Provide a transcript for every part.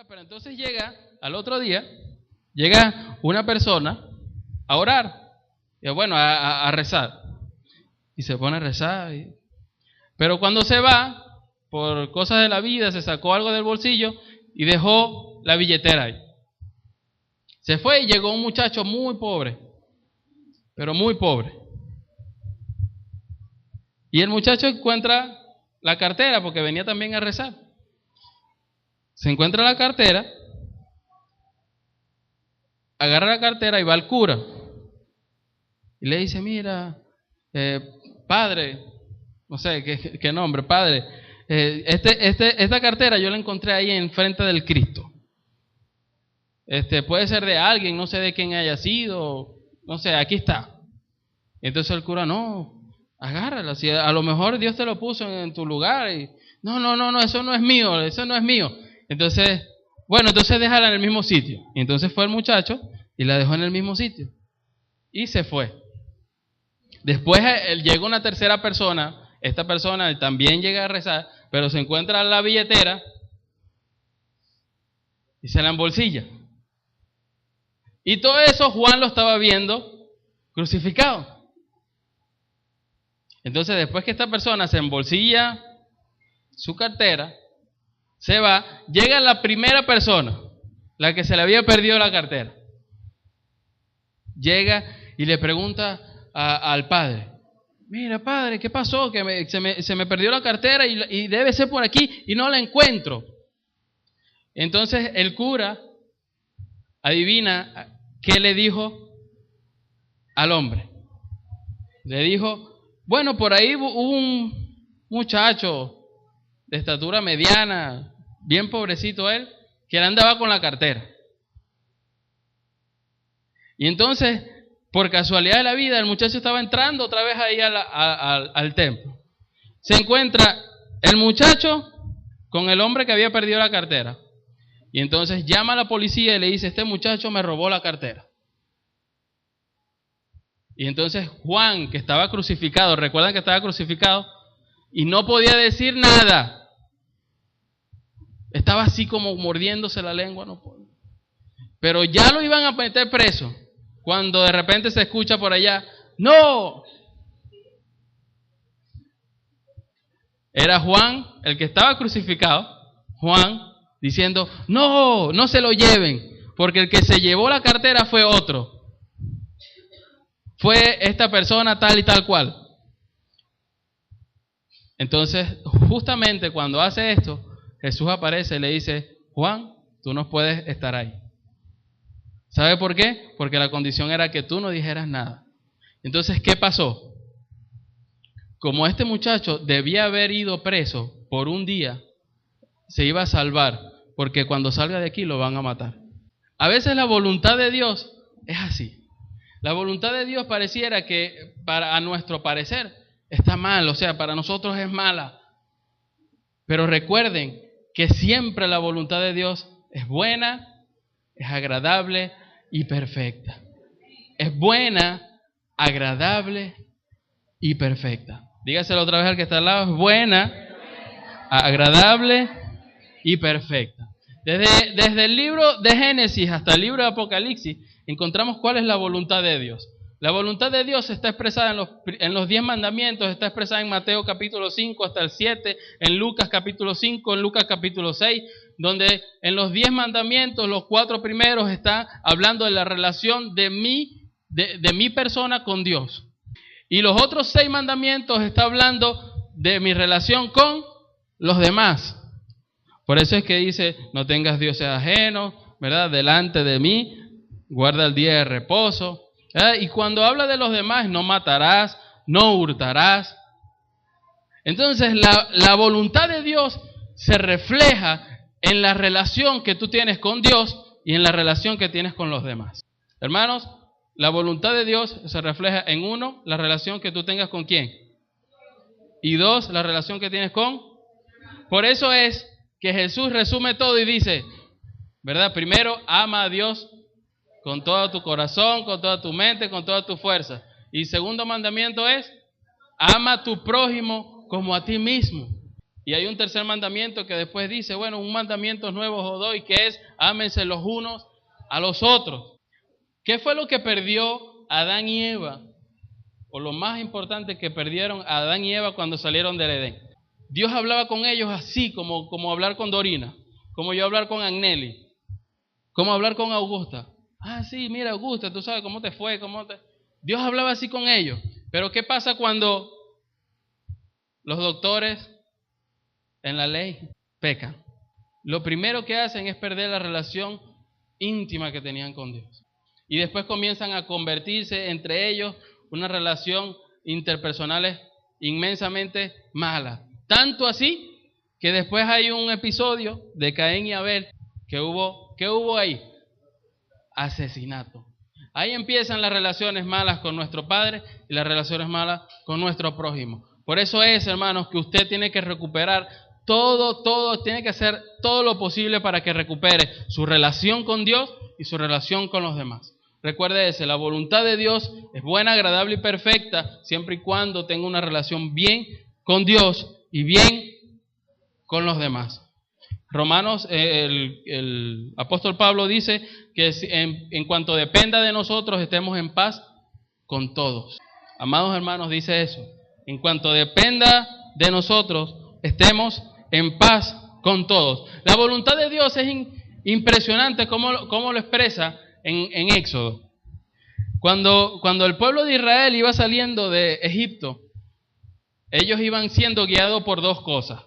¿verdad? Pero entonces llega, al otro día, llega una persona a orar, bueno, a rezar. Y se pone a rezar. Pero cuando se va, por cosas de la vida, se sacó algo del bolsillo y dejó la billetera ahí. Se fue y llegó un muchacho muy pobre, pero muy pobre. Y el muchacho encuentra la cartera, porque venía también a rezar. Se encuentra la cartera, agarra la cartera y va al cura. Y le dice, mira, padre, no sé qué nombre, padre, esta cartera yo la encontré ahí enfrente del Cristo. Puede ser de alguien, no sé de quién haya sido, no sé, aquí está. Entonces el cura, no, agárrala, si a lo mejor Dios te lo puso en tu lugar. Y, no, eso no es mío. Entonces, bueno, entonces déjala en el mismo sitio. Y entonces fue el muchacho y la dejó en el mismo sitio. Y se fue. Después llega una tercera persona, esta persona también llega a rezar, pero se encuentra la billetera y se la embolsilla. Y todo eso Juan lo estaba viendo crucificado. Entonces después que esta persona se embolsilla su cartera, se va, llega la primera persona, la que se le había perdido la cartera. Llega y le pregunta al padre, mira padre, ¿qué pasó? Que se me perdió la cartera y debe ser por aquí y no la encuentro. Entonces el cura adivina qué le dijo al hombre. Le dijo, bueno, por ahí hubo un muchacho de estatura mediana, bien pobrecito él, que él andaba con la cartera. Y entonces, por casualidad de la vida, el muchacho estaba entrando otra vez ahí al templo. Se encuentra el muchacho con el hombre que había perdido la cartera. Y entonces llama a la policía y le dice, este muchacho me robó la cartera. Y entonces Juan, que estaba crucificado, recuerdan que estaba crucificado, y no podía decir nada. Estaba así como mordiéndose la lengua, no podía. Pero ya lo iban a meter preso, cuando de repente se escucha por allá, ¡no! Era Juan, el que estaba crucificado, Juan, diciendo, no se lo lleven, porque el que se llevó la cartera fue otro. Fue esta persona tal y tal cual. Entonces, justamente cuando hace esto, Jesús aparece y le dice, Juan, tú no puedes estar ahí. ¿Sabe por qué? Porque la condición era que tú no dijeras nada. Entonces, ¿qué pasó? Como este muchacho debía haber ido preso por un día, se iba a salvar, porque cuando salga de aquí lo van a matar. A veces la voluntad de Dios es así. La voluntad de Dios pareciera que a nuestro parecer está mal, o sea, para nosotros es mala. Pero recuerden que siempre la voluntad de Dios es buena, es agradable y perfecta. Es buena, agradable y perfecta. Dígaselo otra vez al que está al lado, es buena, agradable y perfecta. Desde el libro de Génesis hasta el libro de Apocalipsis, encontramos cuál es la voluntad de Dios. La voluntad de Dios está expresada en los 10 mandamientos, está expresada en Mateo capítulo 5 hasta el 7, en Lucas capítulo 5, en Lucas capítulo 6, donde en los 10 mandamientos, los 4 primeros están hablando de la relación de mi persona con Dios. Y los otros 6 mandamientos están hablando de mi relación con los demás. Por eso es que dice, no tengas dioses ajenos, ¿verdad? Delante de mí, guarda el día de reposo. Y cuando habla de los demás, no matarás, no hurtarás. Entonces, la voluntad de Dios se refleja en la relación que tú tienes con Dios y en la relación que tienes con los demás. Hermanos, la voluntad de Dios se refleja en 1, la relación que tú tengas con quién. Y 2, la relación que tienes con. Por eso es que Jesús resume todo y dice, ¿verdad? Primero, ama a Dios con todo tu corazón, con toda tu mente, con toda tu fuerza. Y segundo mandamiento es, ama a tu prójimo como a ti mismo. Y hay un tercer mandamiento que después dice, bueno, un mandamiento nuevo os doy, que es ámense los unos a los otros. ¿Qué fue lo que perdió Adán y Eva? O lo más importante que perdieron Adán y Eva cuando salieron del Edén. Dios hablaba con ellos así, como hablar con Dorina, como yo hablar con Agnelli, como hablar con Augusta. Ah, sí, mira, Augusta, tú sabes cómo te fue, Dios hablaba así con ellos. Pero ¿qué pasa cuando los doctores en la ley pecan? Lo primero que hacen es perder la relación íntima que tenían con Dios. Y después comienzan a convertirse entre ellos una relación interpersonal inmensamente mala. Tanto así que después hay un episodio de Caín y Abel que hubo ahí. Asesinato. Ahí empiezan las relaciones malas con nuestro Padre y las relaciones malas con nuestro prójimo. Por eso es, hermanos, que usted tiene que recuperar todo, tiene que hacer todo lo posible para que recupere su relación con Dios y su relación con los demás. Recuerde ese, la voluntad de Dios es buena, agradable y perfecta, siempre y cuando tenga una relación bien con Dios y bien con los demás. Romanos, el apóstol Pablo dice que en cuanto dependa de nosotros estemos en paz con todos. Amados hermanos, dice eso. En cuanto dependa de nosotros estemos en paz con todos. La voluntad de Dios es impresionante cómo lo expresa en Éxodo. Cuando el pueblo de Israel iba saliendo de Egipto, ellos iban siendo guiados por dos cosas.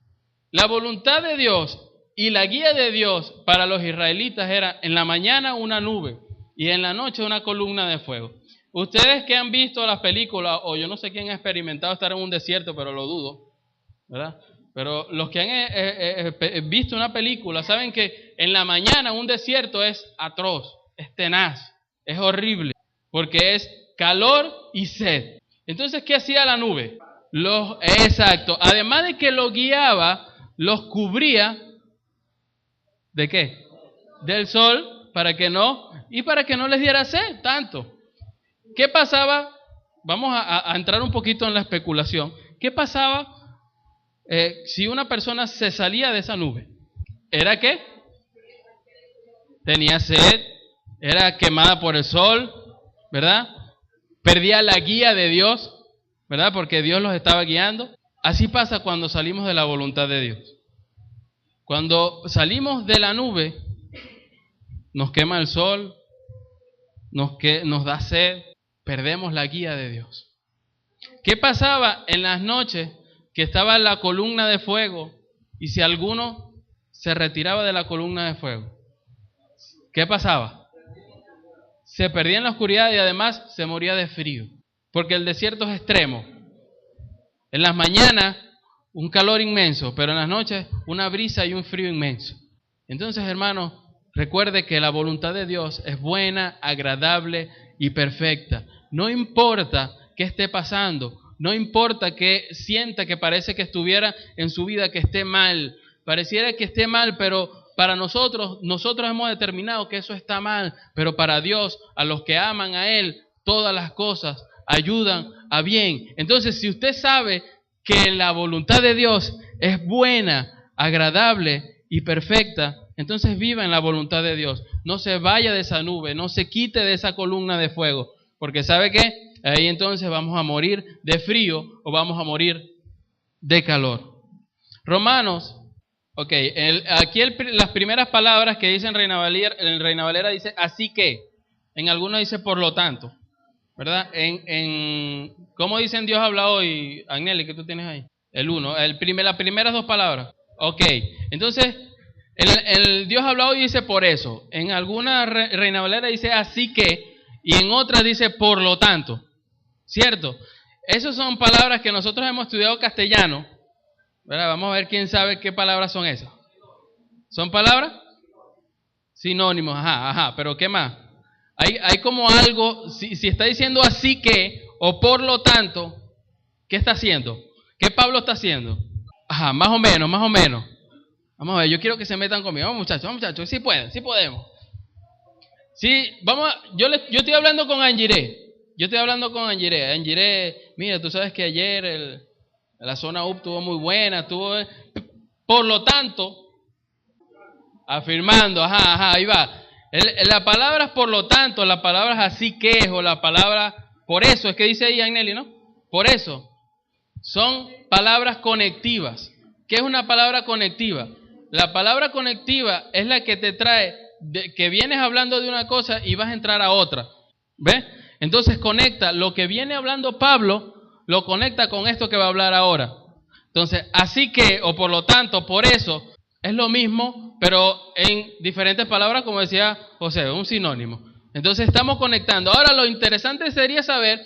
La voluntad de Dios y la guía de Dios para los israelitas era en la mañana una nube y en la noche una columna de fuego. Ustedes que han visto las películas, o yo no sé quién ha experimentado estar en un desierto, pero lo dudo, ¿verdad? Pero los que han visto una película saben que en la mañana un desierto es atroz, es tenaz, es horrible, porque es calor y sed. Entonces, ¿qué hacía la nube? Exacto, además de que los guiaba, los cubría, ¿de qué? Del sol, para que no les diera sed tanto. ¿Qué pasaba? Vamos a entrar un poquito en la especulación. ¿Qué pasaba si una persona se salía de esa nube? ¿Era qué? Tenía sed, era quemada por el sol, ¿verdad? Perdía la guía de Dios, ¿verdad? Porque Dios los estaba guiando. Así pasa cuando salimos de la voluntad de Dios. Cuando salimos de la nube, nos quema el sol, nos da sed, perdemos la guía de Dios. ¿Qué pasaba en las noches que estaba la columna de fuego y si alguno se retiraba de la columna de fuego? ¿Qué pasaba? Se perdía en la oscuridad y además se moría de frío, porque el desierto es extremo. En las mañanas un calor inmenso, pero en las noches una brisa y un frío inmenso. Entonces, hermanos, recuerde que la voluntad de Dios es buena, agradable y perfecta. No importa qué esté pasando, no importa que sienta que parece que estuviera en su vida que esté mal, pareciera que esté mal, pero para nosotros hemos determinado que eso está mal, pero para Dios, a los que aman a Él, todas las cosas ayudan a bien. Entonces, si usted sabe que la voluntad de Dios es buena, agradable y perfecta, entonces viva en la voluntad de Dios. No se vaya de esa nube, no se quite de esa columna de fuego, porque ¿sabe qué? Ahí entonces vamos a morir de frío o vamos a morir de calor. Romanos, aquí las primeras palabras que dice en Reina Valera dice así que, en algunos dice por lo tanto, ¿verdad? ¿Cómo dicen Dios habla hoy, Agnelli, que tú tienes ahí? El 1, las primeras dos palabras. Entonces, el Dios habla hoy dice por eso. En alguna Reina Valera dice así que, y en otras dice por lo tanto. ¿Cierto? Esas son palabras que nosotros hemos estudiado castellano, ¿verdad? Vamos a ver quién sabe qué palabras son esas. ¿Son palabras? Sinónimos, pero ¿qué más? Hay como algo, si está diciendo así que, o por lo tanto, ¿qué está haciendo? ¿Qué Pablo está haciendo? Más o menos. Vamos a ver, yo quiero que se metan conmigo. Vamos muchachos, sí pueden, sí podemos. Sí, yo estoy hablando con Angiré. Angiré, mira, tú sabes que ayer la zona UP estuvo muy buena, Por lo tanto, afirmando, ahí va. La palabra por lo tanto, la palabra así que es, o la palabra por eso, es que dice ahí Agnelli, ¿no? Por eso, son palabras conectivas. ¿Qué es una palabra conectiva? La palabra conectiva es la que te trae, que vienes hablando de una cosa y vas a entrar a otra. ¿Ves? Entonces conecta lo que viene hablando Pablo, lo conecta con esto que va a hablar ahora. Entonces, así que, o por lo tanto, por eso, es lo mismo, pero en diferentes palabras, como decía José, un sinónimo. Entonces estamos conectando. Ahora lo interesante sería saber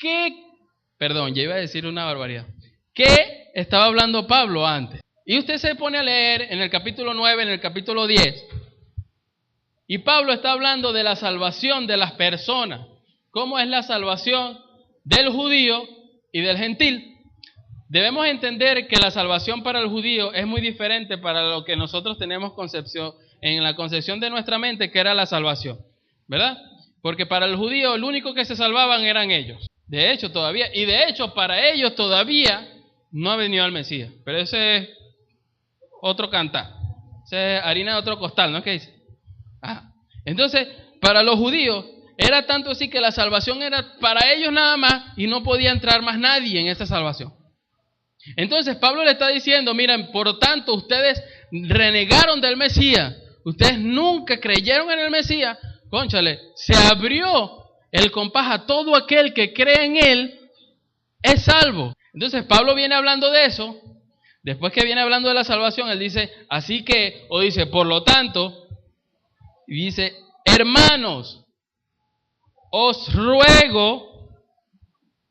ya iba a decir una barbaridad. ¿Qué estaba hablando Pablo antes? Y usted se pone a leer en el capítulo 9, en el capítulo 10. Y Pablo está hablando de la salvación de las personas. ¿Cómo es la salvación del judío y del gentil? Debemos entender que la salvación para el judío es muy diferente para lo que nosotros tenemos concepción, en la concepción de nuestra mente, que era la salvación, ¿verdad? Porque para el judío, el único que se salvaban eran ellos. De hecho, para ellos todavía no ha venido el Mesías. Pero ese es otro cantar. Ese es harina de otro costal, ¿no es que dice? Entonces, para los judíos, era tanto así que la salvación era para ellos nada más y no podía entrar más nadie en esa salvación. Entonces Pablo le está diciendo, miren, por tanto ustedes renegaron del Mesías, ustedes nunca creyeron en el Mesías, cónchale, se abrió el compás a todo aquel que cree en él, es salvo. Entonces Pablo viene hablando de eso, después que viene hablando de la salvación, él dice, así que, o dice, por lo tanto, y dice, hermanos, os ruego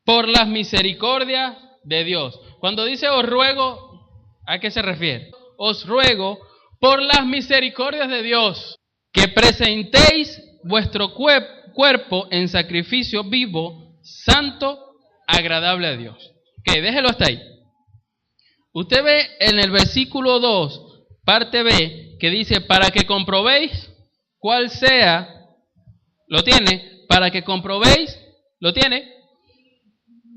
por las misericordias de Dios. Cuando dice os ruego, ¿a qué se refiere? Os ruego por las misericordias de Dios que presentéis vuestro cuerpo en sacrificio vivo, santo, agradable a Dios. Ok, déjelo hasta ahí. Usted ve en el versículo 2, parte B, que dice, para que comprobéis cuál sea, ¿lo tiene? Para que comprobéis, ¿lo tiene?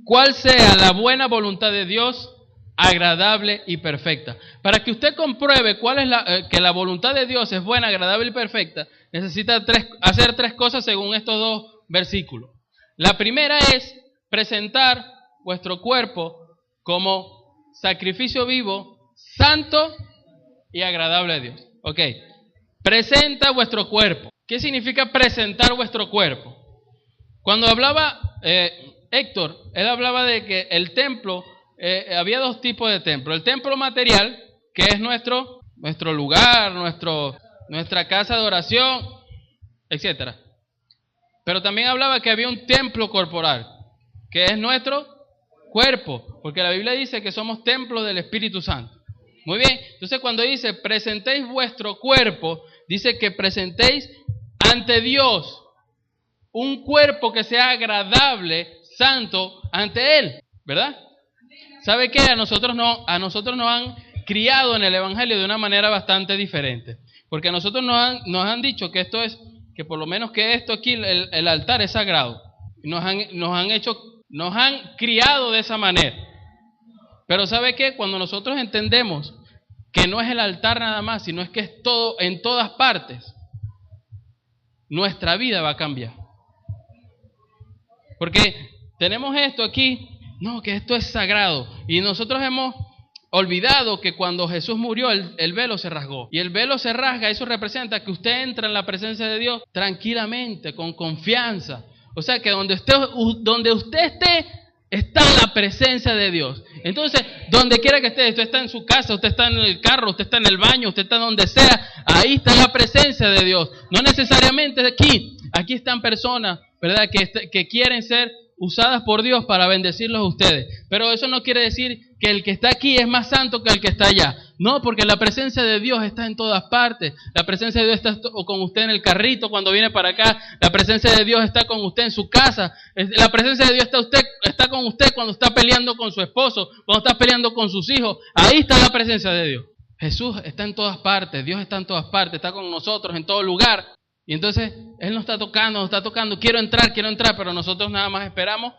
Cuál sea la buena voluntad de Dios, agradable y perfecta. Para que usted compruebe cuál es que la voluntad de Dios es buena, agradable y perfecta, necesita hacer tres cosas según estos dos versículos. La primera es presentar vuestro cuerpo como sacrificio vivo, santo y agradable a Dios. Ok, presenta vuestro cuerpo. ¿Qué significa presentar vuestro cuerpo? Cuando hablaba Héctor, él hablaba de que el templo, había dos tipos de templo. El templo material, que es nuestro lugar, nuestra casa de oración, etc. Pero también hablaba que había un templo corporal, que es nuestro cuerpo, porque la Biblia dice que somos templo del Espíritu Santo. Muy bien, entonces cuando dice presentéis vuestro cuerpo, dice que presentéis ante Dios un cuerpo que sea agradable, santo, ante Él, ¿verdad? ¿Sabe qué? A nosotros nos han criado en el Evangelio de una manera bastante diferente, porque a nosotros nos han dicho que esto es, que por lo menos que esto aquí, el altar es sagrado. Nos han criado de esa manera. Pero ¿sabe qué? Cuando nosotros entendemos que no es el altar nada más, sino es que es todo, en todas partes, nuestra vida va a cambiar. Porque tenemos esto aquí, no, que esto es sagrado. Y nosotros hemos olvidado que cuando Jesús murió, el velo se rasgó. Y el velo se rasga, eso representa que usted entra en la presencia de Dios tranquilamente, con confianza. O sea que donde usted esté, está la presencia de Dios. Entonces, donde quiera que esté, usted está en su casa, usted está en el carro, usted está en el baño, usted está donde sea, ahí está la presencia de Dios. No necesariamente aquí están personas, ¿verdad?, que quieren ser usadas por Dios para bendecirlos a ustedes. Pero eso no quiere decir que el que está aquí es más santo que el que está allá. No, porque la presencia de Dios está en todas partes. La presencia de Dios está con usted en el carrito cuando viene para acá. La presencia de Dios está con usted en su casa. La presencia de Dios está con usted cuando está peleando con su esposo, cuando está peleando con sus hijos. Ahí está la presencia de Dios. Jesús está en todas partes. Dios está en todas partes. Está con nosotros en todo lugar. Y entonces Él nos está tocando, quiero entrar, pero nosotros nada más esperamos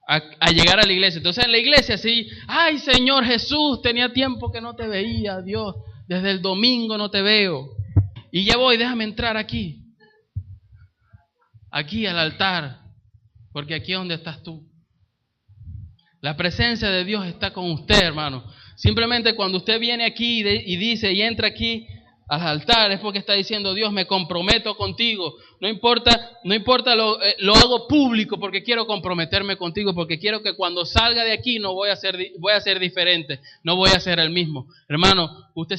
a llegar a la iglesia. Entonces en la iglesia sí, ay Señor Jesús, tenía tiempo que no te veía, Dios, desde el domingo no te veo. Y ya voy, déjame entrar aquí al altar, porque aquí es donde estás tú. La presencia de Dios está con usted, hermano. Simplemente cuando usted viene aquí y dice y entra aquí al altar, es porque está diciendo: Dios, me comprometo contigo. No importa, lo hago público porque quiero comprometerme contigo, porque quiero que cuando salga de aquí voy a ser diferente, no voy a ser el mismo. Hermano, usted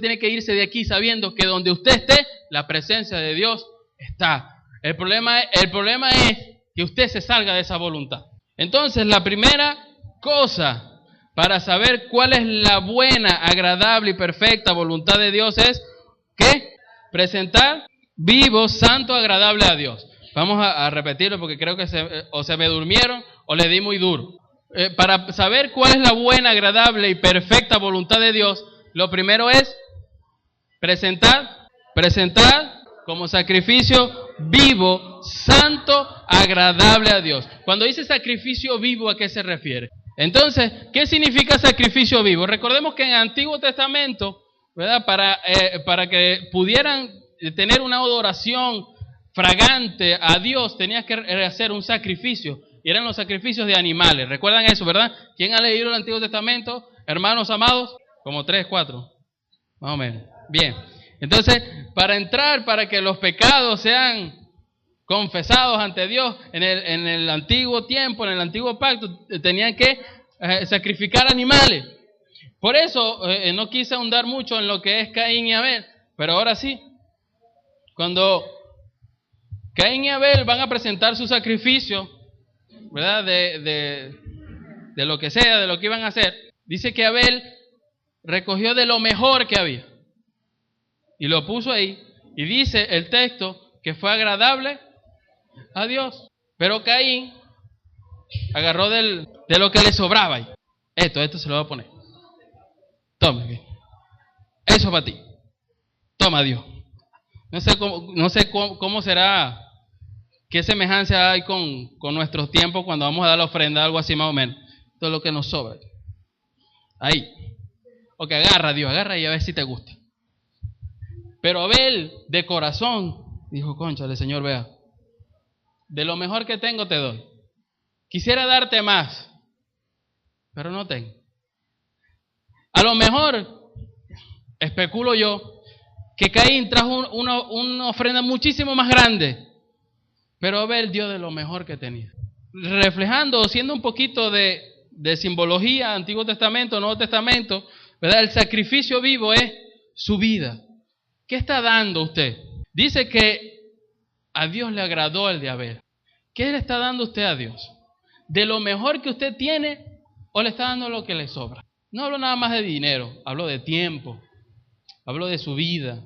tiene que irse de aquí sabiendo que donde usted esté, la presencia de Dios está. El problema es que usted se salga de esa voluntad. Entonces, la primera cosa para saber cuál es la buena, agradable y perfecta voluntad de Dios es ¿qué? Presentar vivo, santo, agradable a Dios. Vamos a repetirlo porque creo que se me durmieron o le di muy duro. Para saber cuál es la buena, agradable y perfecta voluntad de Dios, lo primero es presentar como sacrificio vivo, santo, agradable a Dios. Cuando dice sacrificio vivo, ¿a qué se refiere? Entonces, ¿qué significa sacrificio vivo? Recordemos que en el Antiguo Testamento, ¿verdad? Para que pudieran tener una adoración fragante a Dios, tenías que hacer un sacrificio. Y eran los sacrificios de animales. ¿Recuerdan eso, verdad? ¿Quién ha leído el Antiguo Testamento? Hermanos amados, como 3, 4, más o menos. Bien. Entonces, para que los pecados sean confesados ante Dios, en el antiguo tiempo, en el antiguo pacto, tenían que sacrificar animales. Por eso no quise ahondar mucho en lo que es Caín y Abel, pero ahora sí. Cuando Caín y Abel van a presentar su sacrificio, ¿verdad? De lo que sea, de lo que iban a hacer, dice que Abel recogió de lo mejor que había y lo puso ahí, y dice el texto que fue agradable a Dios. Pero Caín agarró de lo que le sobraba ahí. Esto se lo voy a poner. Tome, eso para ti. Toma, Dios. No sé cómo será, qué semejanza hay con nuestros tiempos cuando vamos a dar la ofrenda, algo así más o menos. Todo lo que nos sobra. Ahí. Ok, agarra, Dios, agarra y a ver si te gusta. Pero Abel, de corazón, dijo: cónchale, Señor, vea, de lo mejor que tengo te doy. Quisiera darte más, pero no tengo. A lo mejor, especulo yo, que Caín trajo una ofrenda muchísimo más grande, pero Abel dio de lo mejor que tenía. Reflejando, siendo un poquito de simbología, Antiguo Testamento, Nuevo Testamento, ¿verdad? El sacrificio vivo es su vida. ¿Qué está dando usted? Dice que a Dios le agradó el de Abel. ¿Qué le está dando usted a Dios? ¿De lo mejor que usted tiene o le está dando lo que le sobra? No hablo nada más de dinero, hablo de tiempo, hablo de su vida,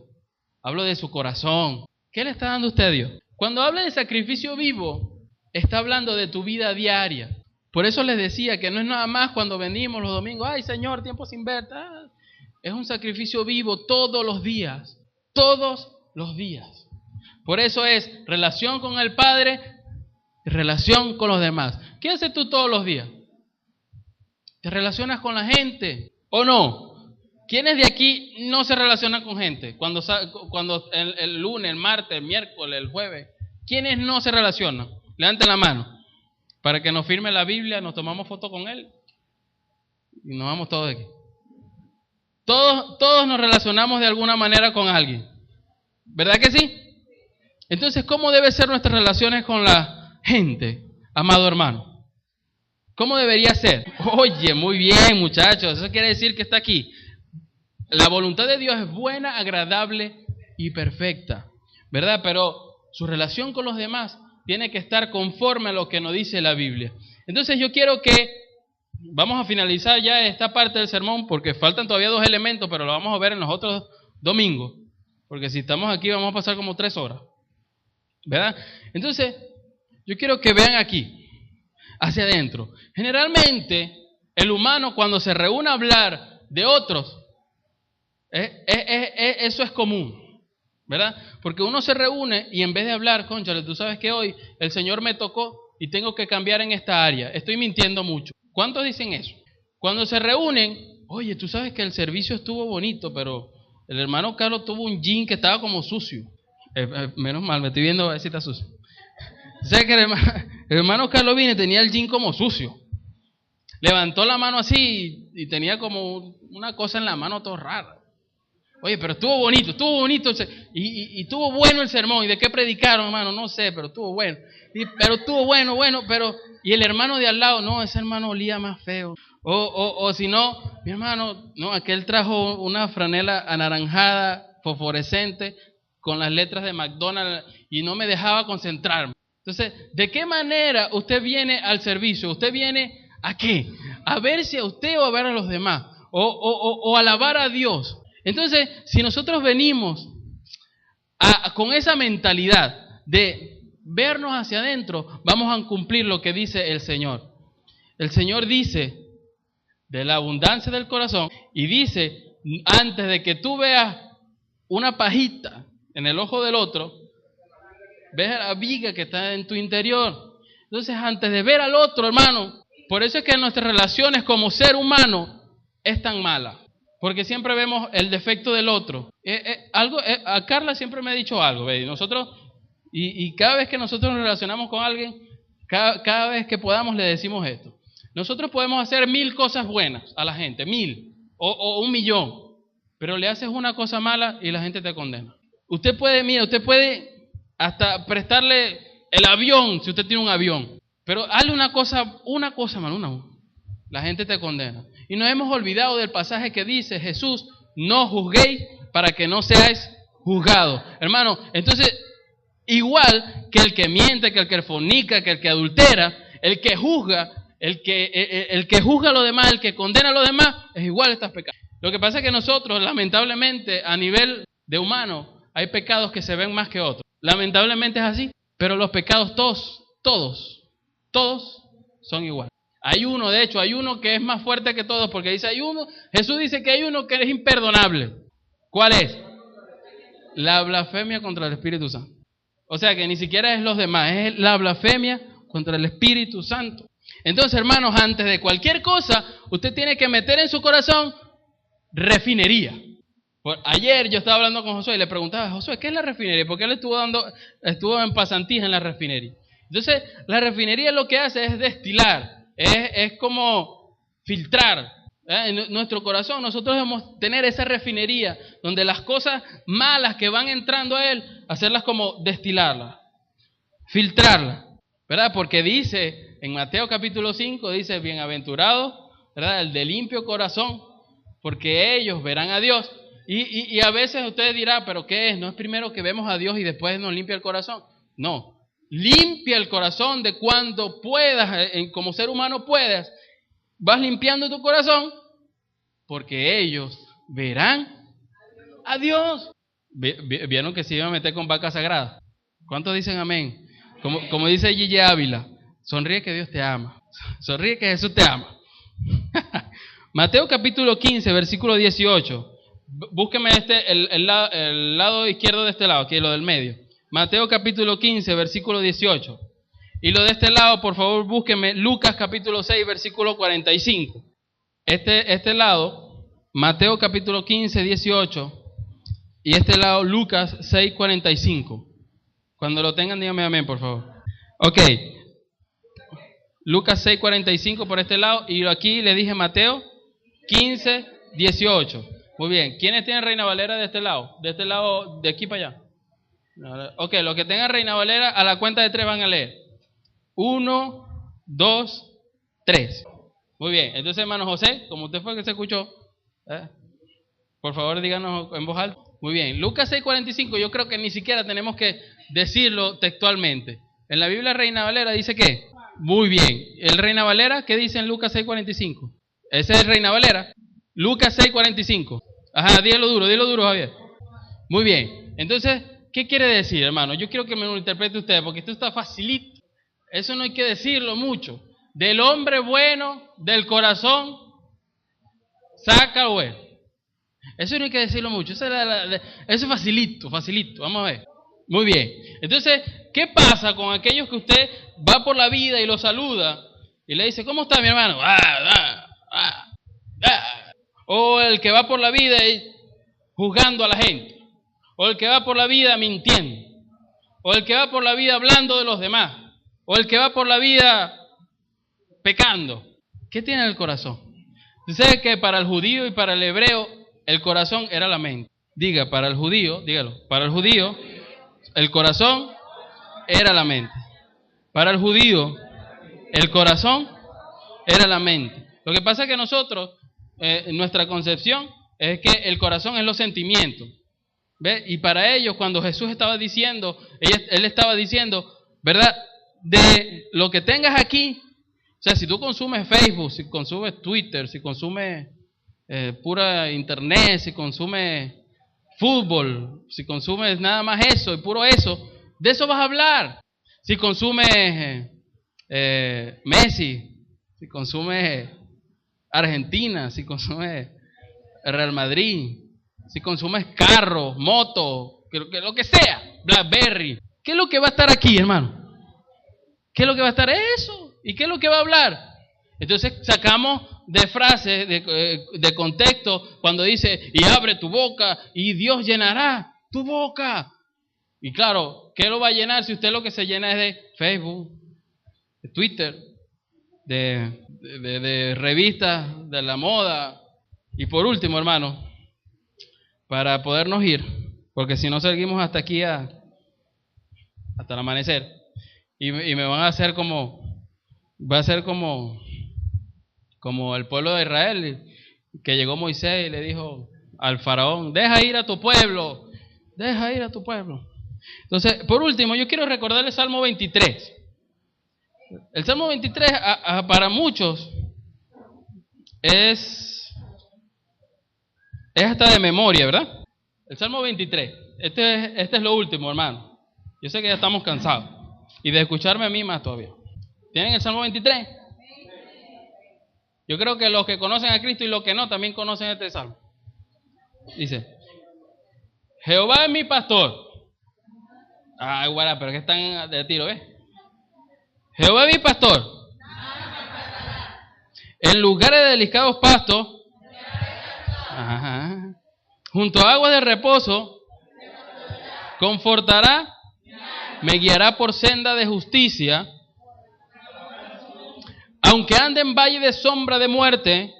hablo de su corazón. ¿Qué le está dando usted a Dios? Cuando habla de sacrificio vivo, está hablando de tu vida diaria. Por eso les decía que no es nada más cuando venimos los domingos: ay Señor, tiempo sin verte. Es un sacrificio vivo todos los días. Todos los días. Por eso es relación con el Padre, relación con los demás. ¿Qué haces tú todos los días? ¿Te relacionas con la gente o no? ¿Quiénes de aquí no se relacionan con gente? Cuando el lunes, el martes, el miércoles, el jueves, ¿quiénes no se relacionan? Levanten la mano para que nos firme la Biblia, nos tomamos foto con él y nos vamos todos de aquí. Todos nos relacionamos de alguna manera con alguien. ¿Verdad que sí? Entonces, ¿cómo deben ser nuestras relaciones con la gente, amado hermano? ¿Cómo debería ser? Oye, muy bien, muchachos. Eso quiere decir que está aquí. La voluntad de Dios es buena, agradable y perfecta, ¿verdad? Pero su relación con los demás tiene que estar conforme a lo que nos dice la Biblia. Entonces, yo quiero que vamos a finalizar ya esta parte del sermón porque faltan todavía 2 elementos, pero lo vamos a ver en los otros domingos. Porque si estamos aquí vamos a pasar como 3 horas. ¿Verdad? Entonces, yo quiero que vean aquí, hacia adentro. Generalmente, el humano cuando se reúne a hablar de otros, eso es común. ¿Verdad? Porque uno se reúne y en vez de hablar: cónchale, tú sabes que hoy el Señor me tocó. y tengo que cambiar en esta área. Estoy mintiendo mucho. ¿Cuántos dicen eso? Cuando se reúnen, oye, tú sabes que el servicio estuvo bonito, pero el hermano Carlos tuvo un jean que estaba como sucio. Menos mal, me estoy viendo a ver si está sucio. ¿Sabes que el hermano Carlos vino y tenía el jean como sucio? Levantó la mano así y tenía como una cosa en la mano todo rara. Oye, pero estuvo bonito y estuvo bueno el sermón. ¿Y de qué predicaron, hermano? No sé, pero estuvo bueno. Pero estuvo bueno, pero... Y el hermano de al lado, no, ese hermano olía más feo. O si no, mi hermano, no, aquel trajo una franela anaranjada, fosforescente, con las letras de McDonald's y no me dejaba concentrarme. Entonces, ¿de qué manera usted viene al servicio? ¿Usted viene a qué? ¿A verse a usted o a ver a los demás? ¿O alabar a Dios? Entonces, si nosotros venimos con esa mentalidad de vernos hacia adentro, vamos a cumplir lo que dice el Señor. El Señor dice, de la abundancia del corazón, y dice, antes de que tú veas una pajita en el ojo del otro, ves a la viga que está en tu interior. Entonces, antes de ver al otro, hermano, por eso es que nuestras relaciones como ser humano es tan mala. Porque siempre vemos el defecto del otro. A Carla siempre me ha dicho algo, ¿ve? Nosotros, y cada vez que nosotros nos relacionamos con alguien, cada vez que podamos le decimos esto. Nosotros podemos hacer 1000 cosas buenas a la gente, 1000 o 1.000.000, pero le haces una cosa mala y la gente te condena. Usted puede hasta prestarle el avión si usted tiene un avión, pero hazle una cosa mala, la gente te condena. Y nos hemos olvidado del pasaje que dice Jesús, no juzguéis para que no seáis juzgados. Hermano, entonces, igual que el que miente, que el que fornica, que el que adultera, el que juzga, el que juzga a los demás, el que condena a los demás, es igual a estos pecados. Lo que pasa es que nosotros, lamentablemente, a nivel de humano, hay pecados que se ven más que otros. Lamentablemente es así, pero los pecados todos son iguales. Hay uno que es más fuerte que todos, porque dice, Jesús dice que hay uno que es imperdonable. ¿Cuál es? La blasfemia contra el Espíritu Santo. O sea que ni siquiera es los demás, es la blasfemia contra el Espíritu Santo. Entonces, hermanos, antes de cualquier cosa, usted tiene que meter en su corazón refinería. Ayer yo estaba hablando con Josué y le preguntaba, Josué, ¿qué es la refinería? Porque él estuvo en pasantías en la refinería. Entonces, la refinería lo que hace es destilar, es como filtrar. En nuestro corazón nosotros debemos tener esa refinería donde las cosas malas que van entrando a él, hacerlas como destilarlas, filtrarlas, ¿verdad? Porque dice en Mateo capítulo 5, dice, bienaventurado, ¿verdad? El de limpio corazón, porque ellos verán a Dios. Y a veces usted dirá, ¿pero qué es? ¿No es primero que vemos a Dios y después nos limpia el corazón? No, limpia el corazón de cuando puedas, como ser humano puedas, vas limpiando tu corazón, porque ellos verán a Dios. ¿Vieron que se iban a meter con vaca sagrada? ¿Cuántos dicen amén? Como dice Gigi Ávila, sonríe que Dios te ama, sonríe que Jesús te ama. Mateo capítulo 15, versículo 18. Búsqueme el lado izquierdo de este lado, aquí lo del medio. Mateo capítulo 15, versículo 18. Y lo de este lado, por favor, búsqueme Lucas capítulo 6, versículo 45. Este lado, Mateo capítulo 15, 18. Y este lado, Lucas 6, 45. Cuando lo tengan, díganme amén, por favor. Ok. Lucas 6, 45 por este lado. Y aquí le dije Mateo 15, 18. Muy bien. ¿Quiénes tienen Reina Valera de este lado? De este lado, de aquí para allá. Ok, los que tengan Reina Valera, a la cuenta de 3 van a leer. 1, 2, 3. Muy bien. Entonces, hermano José, como usted fue el que se escuchó, por favor díganos en voz alta. Muy bien. Lucas 6, 45, yo creo que ni siquiera tenemos que decirlo textualmente. En la Biblia Reina Valera dice ¿qué? Muy bien. ¿El Reina Valera qué dice en Lucas 6, 45? Ese es el Reina Valera. Lucas 6, 45. Ajá, dilo duro, Javier. Muy bien. Entonces, ¿qué quiere decir, hermano? Yo quiero que me lo interprete usted, porque esto está facilito. Eso no hay que decirlo mucho. Del hombre bueno, del corazón, saca lo bueno. Eso no hay que decirlo mucho. Eso es facilito. Vamos a ver. Muy bien. Entonces, ¿qué pasa con aquellos que usted va por la vida y lo saluda y le dice, ¿cómo está mi hermano? O el que va por la vida juzgando a la gente. O el que va por la vida mintiendo. O el que va por la vida hablando de los demás. O el que va por la vida pecando. ¿Qué tiene en el corazón? Usted sabe que para el judío y para el hebreo el corazón era la mente. Diga, para el judío, dígalo, para el judío el corazón era la mente. Para el judío el corazón era la mente. Lo que pasa es que nosotros, nuestra concepción es que el corazón es los sentimientos. ¿Ve? Y para ellos, cuando Jesús estaba diciendo, él estaba diciendo, ¿verdad? De lo que tengas aquí, o sea, si tú consumes Facebook, si consumes Twitter, si consumes pura internet, si consumes fútbol, si consumes nada más eso y puro eso, de eso vas a hablar. Si consumes Messi, si consumes Argentina, si consumes Real Madrid, si consumes carros, motos, lo que sea, BlackBerry, ¿qué es lo que va a estar aquí, hermano? ¿Qué es lo que va a estar? Eso. ¿Y qué es lo que va a hablar? Entonces sacamos de frases, de contexto, cuando dice, y abre tu boca, y Dios llenará tu boca. Y claro, ¿qué lo va a llenar si usted lo que se llena es de Facebook, de Twitter, de revistas, de la moda? Y por último, hermano, para podernos ir, porque si no seguimos hasta aquí hasta el amanecer, y me van a hacer va a ser como el pueblo de Israel, que llegó Moisés y le dijo al faraón, deja ir a tu pueblo, deja ir a tu pueblo. Entonces, por último, yo quiero recordar el Salmo 23. El Salmo 23 para muchos es hasta de memoria, ¿verdad? El Salmo 23. Este es lo último, hermano. Yo sé que ya estamos cansados. Y de escucharme a mí más todavía. ¿Tienen el Salmo 23? Yo creo que los que conocen a Cristo y los que no también conocen este Salmo. Dice, Jehová es mi pastor. Ay, guarda, pero que están de tiro, ¿ves? Jehová es mi pastor. En lugares de delicados pastos, junto a aguas de reposo, confortará, me guiará por senda de justicia. Aunque ande en valle de sombra de muerte,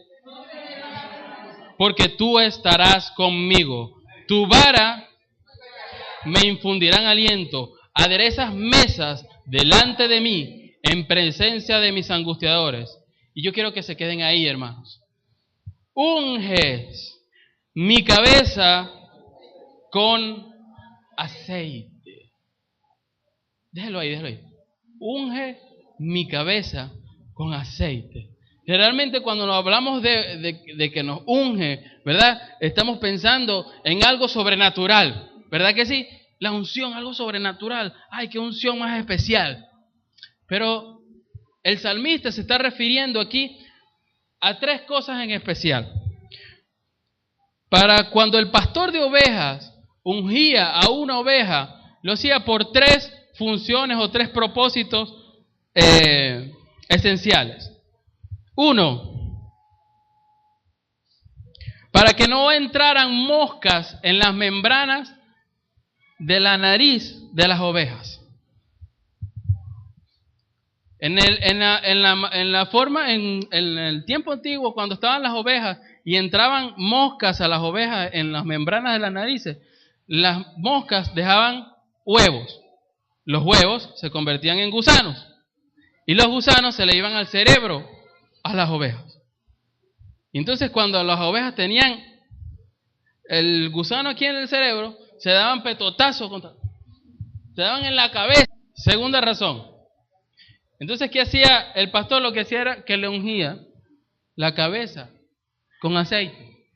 porque tú estarás conmigo. Tu vara me infundirán aliento. Aderezas mesas delante de mí en presencia de mis angustiadores. Y yo quiero que se queden ahí, hermanos. Unges mi cabeza con aceite. Déjelo ahí. Unge mi cabeza con aceite. Generalmente cuando nos hablamos de que nos unge, ¿verdad? Estamos pensando en algo sobrenatural, ¿verdad que sí? La unción, algo sobrenatural. Ay, qué unción más especial. Pero el salmista se está refiriendo aquí a tres cosas en especial. Para cuando el pastor de ovejas ungía a una oveja, lo hacía por tres funciones o tres propósitos esenciales. Uno, para que no entraran moscas en las membranas de la nariz de las ovejas. En el tiempo antiguo, cuando estaban las ovejas y entraban moscas a las ovejas en las membranas de las narices, las moscas dejaban huevos. Los huevos se convertían en gusanos. Y los gusanos se le iban al cerebro a las ovejas. Y entonces cuando las ovejas tenían el gusano aquí en el cerebro, se daban petotazos, se daban en la cabeza. Segunda razón. Entonces, ¿qué hacía el pastor? Lo que hacía era que le ungía la cabeza con aceite.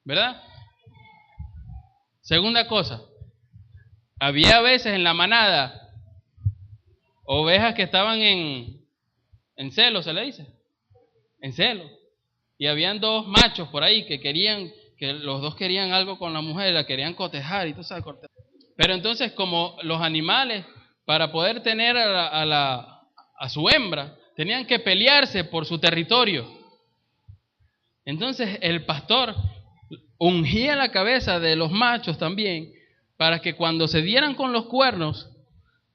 ¿Verdad? Segunda cosa. Había veces en la manada ovejas que estaban en celo, se le dice. En celo. Y habían dos machos por ahí que los dos querían algo con la mujer, la querían cotejar y tú sabes, cortejar. Pero entonces, como los animales, para poder tener a su hembra, tenían que pelearse por su territorio. Entonces el pastor ungía la cabeza de los machos también, para que cuando se dieran con los cuernos,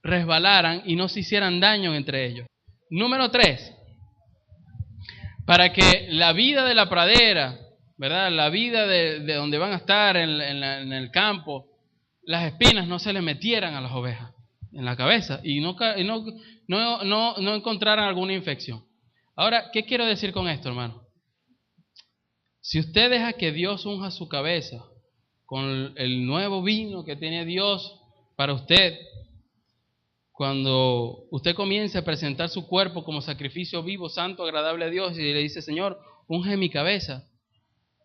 resbalaran y no se hicieran daño entre ellos. Número 3, para que la vida de la pradera, ¿verdad? La vida de donde van a estar en el campo, las espinas no se le metieran a las ovejas en la cabeza y no encontraran alguna infección. Ahora, ¿qué quiero decir con esto, hermano? Si usted deja que Dios unja su cabeza con el nuevo vino que tiene Dios para usted, cuando usted comience a presentar su cuerpo como sacrificio vivo, santo, agradable a Dios, y le dice, Señor, unge mi cabeza,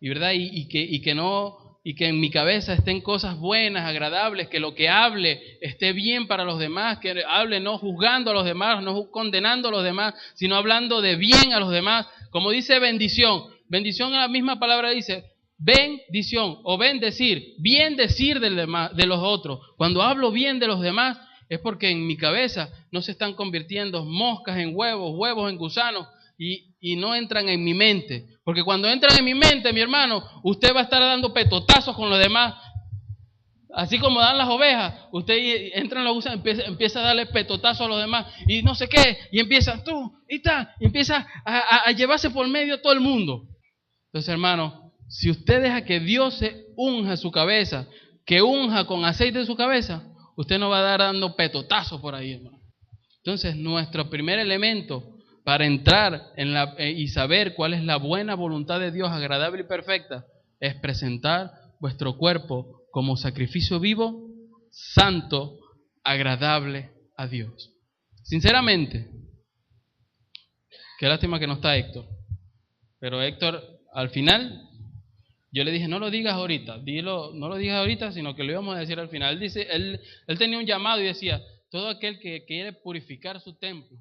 y verdad, y que en mi cabeza estén cosas buenas, agradables, que lo que hable esté bien para los demás, que hable no juzgando a los demás, no condenando a los demás, sino hablando de bien a los demás. Como dice bendición, bendición en la misma palabra dice bendición o bendecir, bien decir de los otros. Cuando hablo bien de los demás es porque en mi cabeza no se están convirtiendo moscas en huevos, huevos en gusanos, y no entran en mi mente. Porque cuando entran en mi mente, mi hermano, usted va a estar dando petotazos con los demás. Así como dan las ovejas, usted entra en la gusanos, empieza a darle petotazos a los demás y no sé qué, y empieza tú y tal, y empieza a llevarse por medio a todo el mundo. Entonces, hermano, si usted deja que Dios se unja su cabeza, que unja con aceite su cabeza, usted no va a dar dando petotazos por ahí, hermano. Entonces, nuestro primer elemento para entrar y saber cuál es la buena voluntad de Dios, agradable y perfecta, es presentar vuestro cuerpo como sacrificio vivo, santo, agradable a Dios. Sinceramente, qué lástima que no está Héctor, pero Héctor, al final, yo le dije, no lo digas ahorita, no lo digas ahorita, sino que lo íbamos a decir al final. Él tenía un llamado y decía, todo aquel que quiere purificar su templo,